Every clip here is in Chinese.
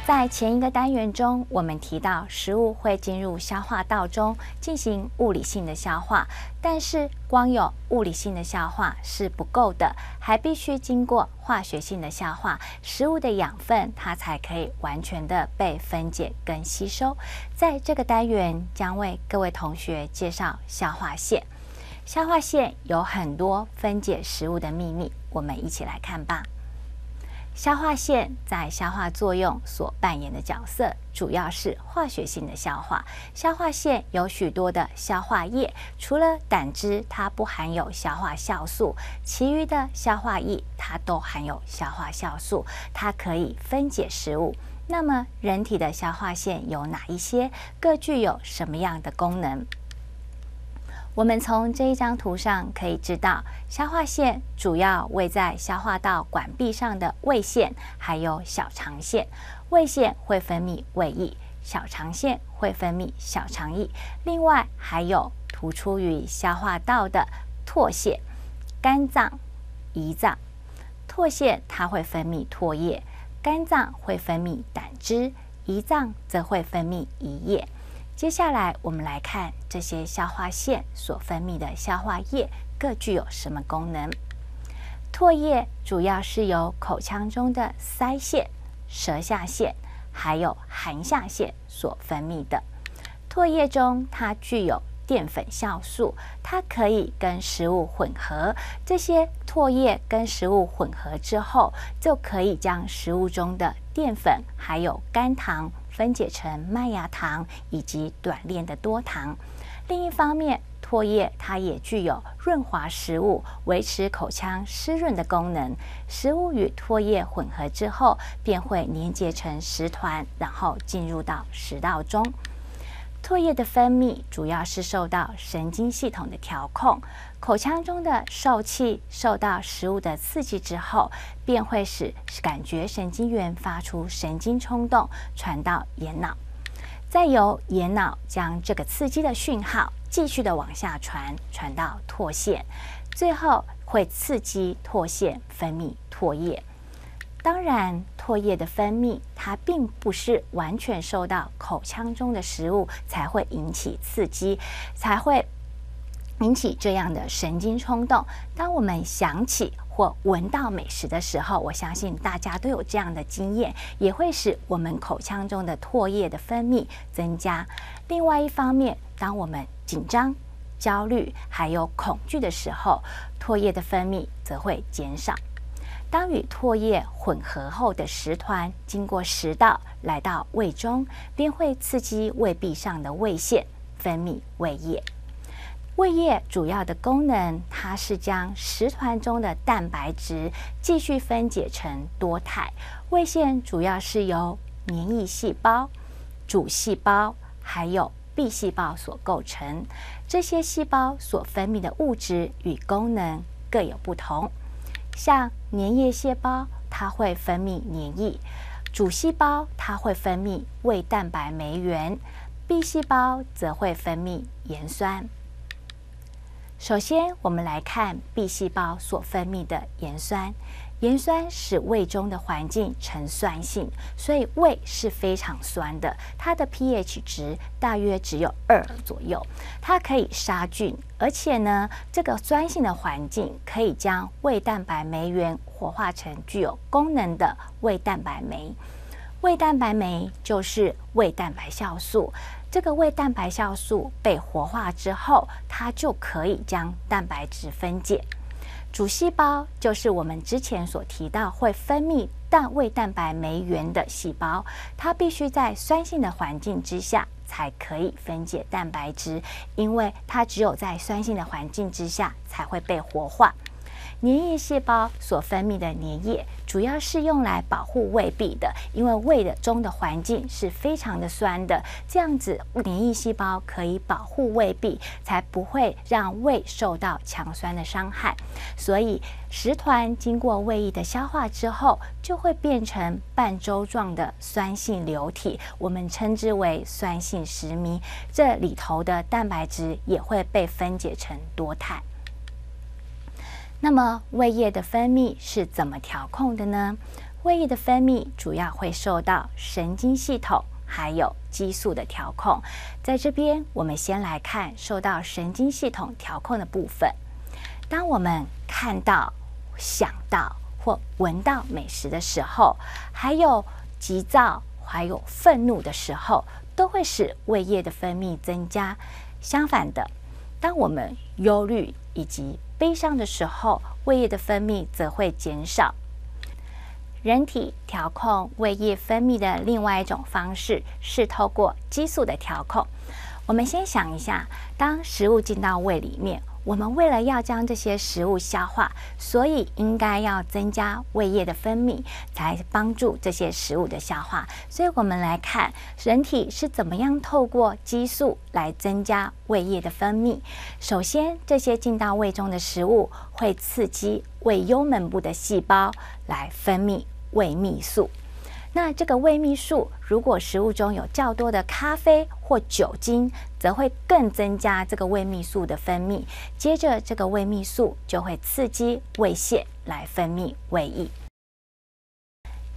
在前一个单元中，我们提到食物会进入消化道中进行物理性的消化，但是光有物理性的消化是不够的，还必须经过化学性的消化，食物的养分它才可以完全的被分解跟吸收。在这个单元将为各位同学介绍消化腺。消化腺有很多分解食物的秘密，我们一起来看吧。消化腺在消化作用所扮演的角色，主要是化学性的消化。消化腺有许多的消化液，除了胆汁它不含有消化酵素，其余的消化液它都含有消化酵素，它可以分解食物。那么人体的消化腺有哪一些？各具有什么样的功能？我们从这一张图上可以知道，消化腺主要位在消化道管壁上的胃腺，还有小肠腺。胃腺会分泌胃液，小肠腺会分泌小肠液。另外还有突出于消化道的唾腺、肝脏、胰脏。唾腺它会分泌唾液，肝脏会分泌胆汁，胰脏则会分泌胰液。接下来我们来看这些消化腺所分泌的消化液各具有什么功能。唾液主要是由口腔中的腮腺、舌下腺还有含下腺所分泌的。唾液中它具有淀粉酵素，它可以跟食物混合。这些唾液跟食物混合之后，就可以将食物中的淀粉还有甘糖分解成麦芽糖以及短链的多糖。另一方面，唾液它也具有润滑食物、维持口腔湿润的功能。食物与唾液混合之后，便会粘结成食团，然后进入到食道中。唾液的分泌主要是受到神经系统的调控，口腔中的受气受到食物的刺激之后，便会使感觉神经元发出神经冲动，传到眼脑，再由眼脑将这个刺激的讯号继续的往下传到唾腺，最后会刺激唾腺分泌唾液。当然，唾液的分泌它并不是完全受到口腔中的食物才会引起刺激，才会引起这样的神经冲动。当我们想起或闻到美食的时候，我相信大家都有这样的经验，也会使我们口腔中的唾液的分泌增加。另外一方面，当我们紧张、焦虑还有恐惧的时候，唾液的分泌则会减少。当与唾液混合后的食团经过食道来到胃中，便会刺激胃壁上的胃腺分泌胃液。胃液主要的功能，它是将食团中的蛋白质继续分解成多肽。胃腺主要是由黏液细胞、主细胞还有壁细胞所构成。这些细胞所分泌的物质与功能各有不同。像粘液细胞，它会分泌粘液；主细胞它会分泌胃蛋白酶原，壁细胞则会分泌盐酸。首先，我们来看壁细胞所分泌的盐酸。盐酸使胃中的环境呈酸性，所以胃是非常酸的。它的 pH 值大约只有2左右，它可以杀菌，而且呢，这个酸性的环境可以将胃蛋白酶原活化成具有功能的胃蛋白酶。胃蛋白酶就是胃蛋白酵素。这个胃蛋白酵素被活化之后，它就可以将蛋白质分解。主细胞就是我们之前所提到会分泌胃蛋白酶原的细胞，它必须在酸性的环境之下才可以分解蛋白质，因为它只有在酸性的环境之下才会被活化。粘液细胞所分泌的粘液主要是用来保护胃壁的，因为胃的中的环境是非常的酸的，这样子粘液细胞可以保护胃壁，才不会让胃受到强酸的伤害。所以食团经过胃液的消化之后，就会变成半粥状的酸性流体，我们称之为酸性食糜。这里头的蛋白质也会被分解成多肽。那么胃液的分泌是怎么调控的呢？胃液的分泌主要会受到神经系统还有激素的调控。在这边，我们先来看受到神经系统调控的部分。当我们看到、想到或闻到美食的时候，还有急躁、还有愤怒的时候，都会使胃液的分泌增加。相反的，当我们忧虑以及悲伤的时候，胃液的分泌则会减少。人体调控胃液分泌的另外一种方式是透过激素的调控。我们先想一下，当食物进到胃里面，我们为了要将这些食物消化，所以应该要增加胃液的分泌，才帮助这些食物的消化。所以我们来看人体是怎么样透过激素来增加胃液的分泌。首先，这些进到胃中的食物会刺激胃幽门部的细胞来分泌胃泌素。那这个胃泌素，如果食物中有较多的咖啡或酒精，则会更增加这个胃泌素的分泌。接着，这个胃泌素就会刺激胃腺来分泌胃液。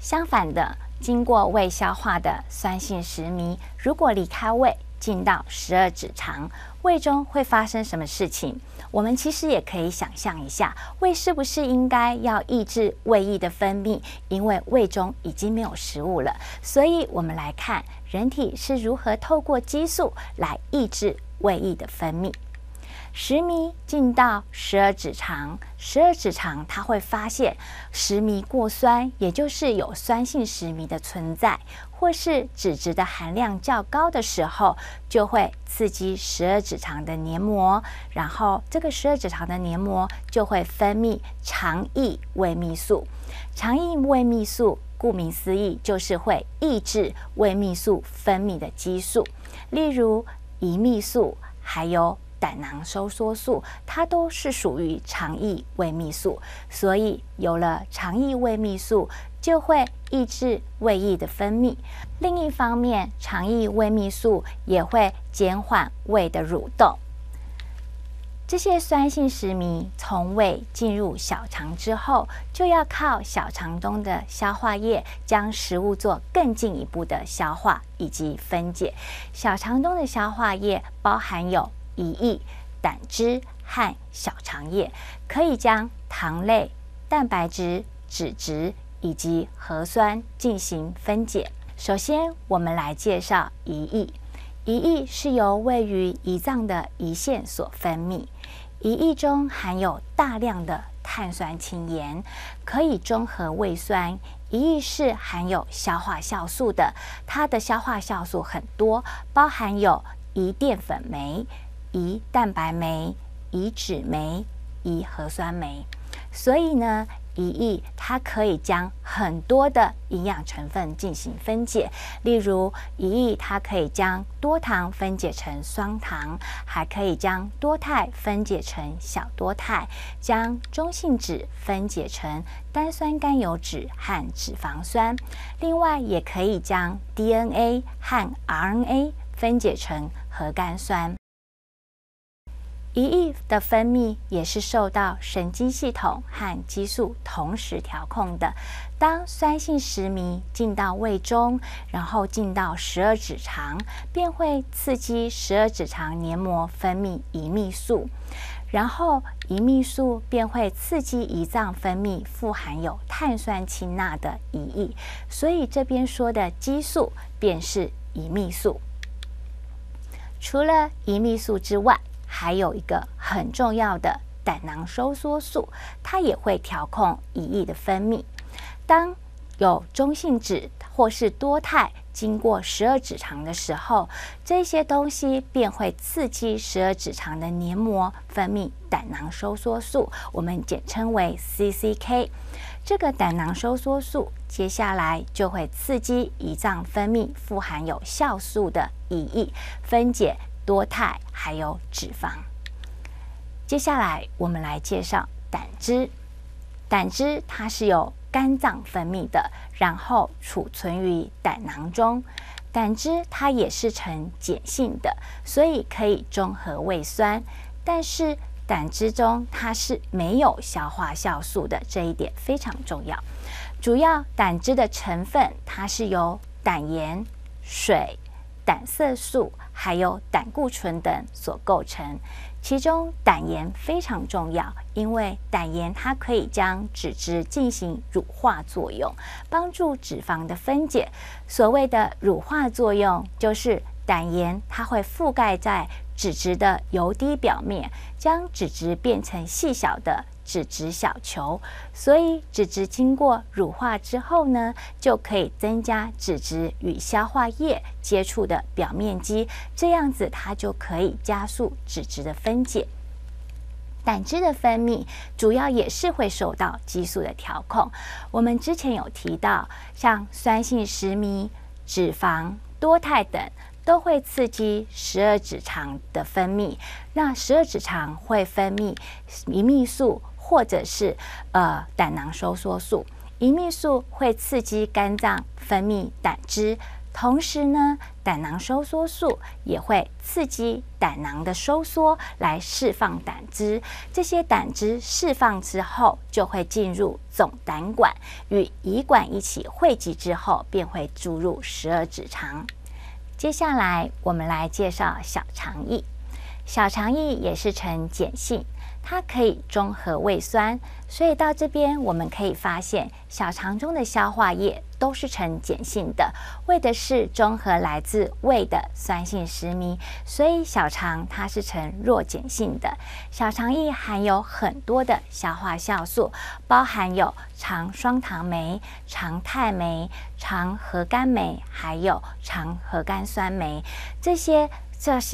相反的，经过胃消化的酸性食糜，如果离开胃进到12指肠，胃中会发生什么事情？我们其实也可以想象一下，胃是不是应该要抑制胃液的分泌？因为胃中已经没有食物了。所以我们来看人体是如何透过激素来抑制胃液的分泌。食糜进到12指肠，12指肠它会发现食糜过酸，也就是有酸性食糜的存在，或是脂质的含量较高的时候，就会刺激12指肠的黏膜，然后这个12指肠的黏膜就会分泌肠液胃泌素。肠液胃泌素顾名思义就是会抑制胃泌素分泌的激素，例如胰泌素还有胆囊收缩素，它都是属于肠液胃泌素。所以有了肠液胃泌素，就会抑制胃液的分泌。另一方面，肠液胃泌素也会减缓胃的蠕动。这些酸性食糜从胃进入小肠之后，就要靠小肠中的消化液将食物做更进一步的消化以及分解。小肠中的消化液包含有胰液、胆汁和小肠液，可以将糖类、蛋白质、脂质以及核酸进行分解。首先，我们来介绍胰液。胰液是由位于胰脏的胰腺所分泌。胰液中含有大量的碳酸氢盐，可以中和胃酸。胰液是含有消化酵素的，它的消化酵素很多，包含有胰淀粉酶、胰蛋白酶、胰脂酶、胰核酸酶。所以呢，胰液它可以将很多的营养成分进行分解，例如胰液它可以将多糖分解成双糖，还可以将多肽分解成小多肽，将中性脂分解成单酸甘油脂和脂肪酸。另外，也可以将 DNA 和 RNA 分解成核苷酸。胰液的分泌也是受到神经系统和激素同时调控的。当酸性食糜进到胃中，然后进到12指肠，便会刺激12指肠黏膜分泌胰泌素，然后胰泌素便会刺激胰脏分泌富含有碳酸氢钠的胰液，所以这边说的激素便是胰泌素。除了胰泌素之外，还有一个很重要的胆囊收缩素，它也会调控胰液的分泌。当有中性脂或是多肽经过12指肠的时候，这些东西便会刺激12指肠的黏膜分泌胆囊收缩素，我们简称为 CCK。这个胆囊收缩素接下来就会刺激胰脏分泌富含有酵素的胰液，分解多肽还有脂肪。接下来我们来介绍胆汁。胆汁它是由肝脏分泌的，然后储存于胆囊中。胆汁它也是呈碱性的，所以可以中和胃酸。但是胆汁中它是没有消化酵素的，这一点非常重要。主要胆汁的成分，它是由胆盐、水、胆色素还有胆固醇等所构成。其中胆盐非常重要，因为胆盐它可以将脂质进行乳化作用，帮助脂肪的分解。所谓的乳化作用，就是胆盐它会覆盖在脂质的油滴表面，将脂质变成细小的脂质小球，所以脂质经过乳化之后呢，就可以增加脂质与消化液接触的表面积，这样子它就可以加速脂质的分解。胆汁的分泌主要也是会受到激素的调控。我们之前有提到，像酸性食糜、脂肪、多肽等都会刺激十二指肠的分泌，那十二指肠会分泌胰泌素或者是胆囊收缩素。胰泌素会刺激肝脏分泌胆汁，同时呢，胆囊收缩素也会刺激胆囊的收缩来释放胆汁。这些胆汁释放之后，就会进入总胆管，与胰管一起汇集之后，便会注入十二指肠。接下来我们来介绍小肠液。小肠液也是呈碱性，它可以中和胃酸，所以到这边我们可以发现，小肠中的消化液都是呈碱性的，为的是中和来自胃的酸性食糜，所以小肠它是呈弱碱性的。小肠液含有很多的消化酵素，包含有肠双糖酶、肠肽酶、肠核苷酶，还有肠核苷酸酶。这些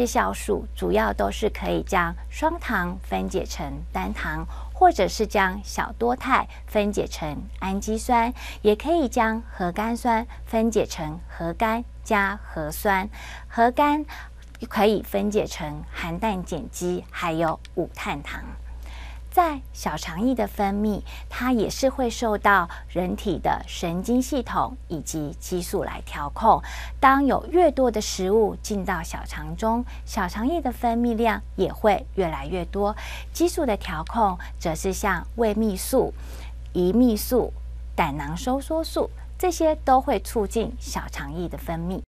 酵素主要都是可以将双糖分解成单糖，或者是将小多肽分解成氨基酸，也可以将核苷酸分解成核苷加核酸。核苷可以分解成含氮碱基，还有五碳糖。在小肠液的分泌，它也是会受到人体的神经系统以及激素来调控。当有越多的食物进到小肠中，小肠液的分泌量也会越来越多。激素的调控则是像胃泌素、胰泌素、胆囊收缩素，这些都会促进小肠液的分泌。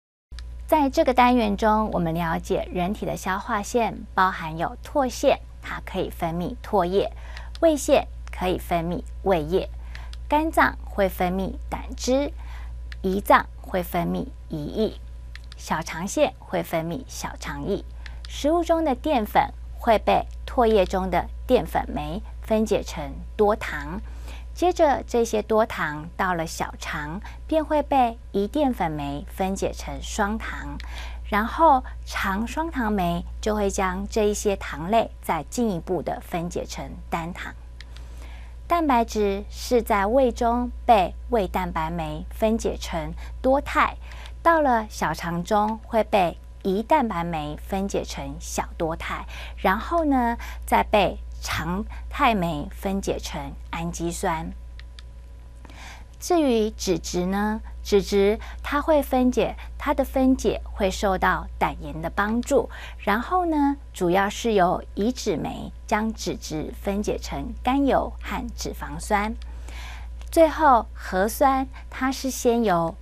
在这个单元中，我们了解人体的消化腺包含有唾腺，它可以分泌唾液；胃腺可以分泌胃液；肝脏会分泌胆汁；胰脏会分泌胰液；小肠腺会分泌小肠液。食物中的淀粉会被唾液中的淀粉酶分解成多糖，接着这些多糖到了小肠，便会被胰淀粉酶分解成双糖，然后肠双糖酶就会将这一些糖类再进一步的分解成单糖。蛋白质是在胃中被胃蛋白酶分解成多肽，到了小肠中会被胰蛋白酶分解成小多肽，然后呢再被肠肽酶分解成氨基酸。至于脂质呢，脂质它会分解，它的分解会受到胆盐的帮助，然后呢，主要是由胰脂酶将脂质分解成甘油和脂肪酸。最后核酸，它是先由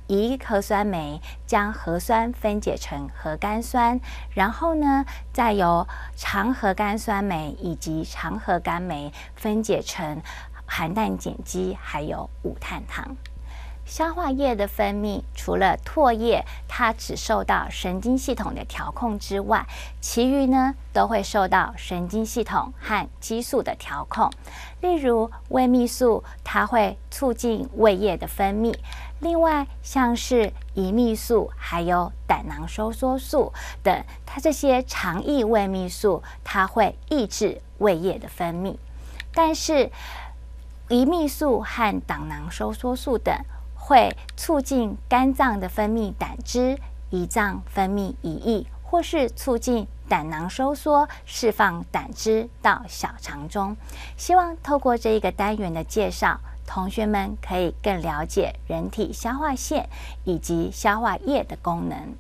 胰核酸酶将核酸分解成核苷酸，然后呢，再由肠核苷酸酶以及肠核苷酶分解成含氮碱基还有五碳糖。消化液的分泌，除了唾液它只受到神经系统的调控之外，其余呢都会受到神经系统和激素的调控。例如胃泌素，它会促进胃液的分泌；另外像是胰泌素还有胆囊收缩素等，它这些肠液胃泌素，它会抑制胃液的分泌。但是胰泌素和胆囊收缩素等会促进肝脏的分泌胆汁，胰脏分泌胰液，或是促进胆囊收缩，释放胆汁到小肠中。希望透过这一个单元的介绍，同学们可以更了解人体消化腺以及消化液的功能。